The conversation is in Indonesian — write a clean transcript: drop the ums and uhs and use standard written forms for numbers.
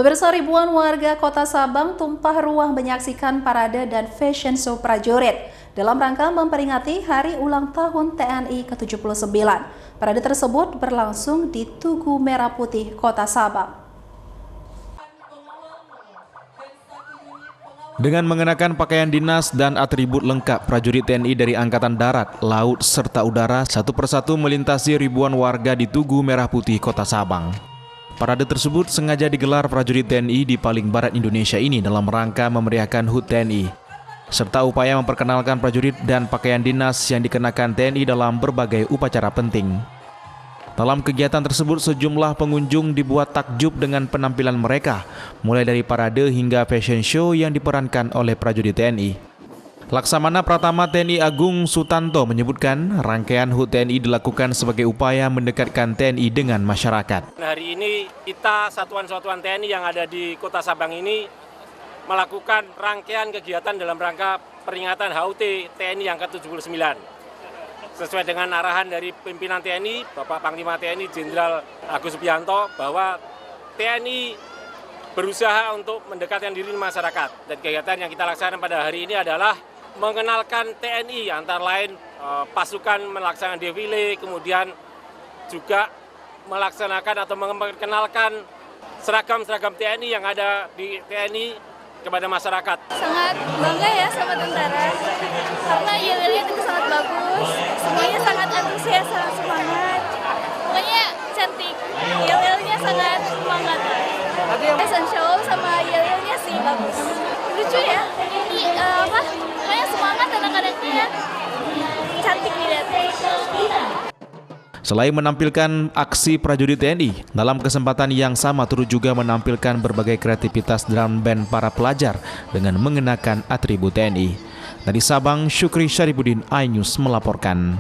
Pemirsa, ribuan warga Kota Sabang tumpah ruah menyaksikan parade dan fashion show prajurit dalam rangka memperingati Hari Ulang Tahun TNI ke-79. Parade tersebut berlangsung di Tugu Merah Putih, Kota Sabang. Dengan mengenakan pakaian dinas dan atribut lengkap, prajurit TNI dari Angkatan Darat, Laut, serta Udara satu persatu melintasi ribuan warga di Tugu Merah Putih, Kota Sabang. Parade tersebut sengaja digelar prajurit TNI di paling barat Indonesia ini dalam rangka memeriahkan HUT TNI, serta upaya memperkenalkan prajurit dan pakaian dinas yang dikenakan TNI dalam berbagai upacara penting. Dalam kegiatan tersebut, sejumlah pengunjung dibuat takjub dengan penampilan mereka, mulai dari parade hingga fashion show yang diperankan oleh prajurit TNI. Laksamana Pratama TNI Agung Sutanto menyebutkan rangkaian HUT TNI dilakukan sebagai upaya mendekatkan TNI dengan masyarakat. Hari ini kita satuan-satuan TNI yang ada di Kota Sabang ini melakukan rangkaian kegiatan dalam rangka peringatan HUT TNI yang ke-79. Sesuai dengan arahan dari pimpinan TNI, Bapak Panglima TNI Jenderal Agus Subianto, bahwa TNI berusaha untuk mendekatkan diri masyarakat. Dan kegiatan yang kita laksanakan pada hari ini adalah mengenalkan TNI, antara lain pasukan melaksanakan defile, kemudian juga melaksanakan atau memperkenalkan seragam-seragam TNI yang ada di TNI kepada masyarakat. Sangat bangga ya sama tentara, karena yel-yelnya itu sangat bagus, semuanya sangat antusias, sangat semangat, pokoknya cantik, yel-yelnya sangat semangat. Fashion show sama yel-yelnya sih bagus, lucu ya, pokoknya semangat anak-anaknya, cantik dilihatnya. Selain menampilkan aksi prajurit TNI, dalam kesempatan yang sama turut juga menampilkan berbagai kreativitas drum band para pelajar dengan mengenakan atribut TNI. Dari Sabang, Syukri Syarifuddin, iNews melaporkan.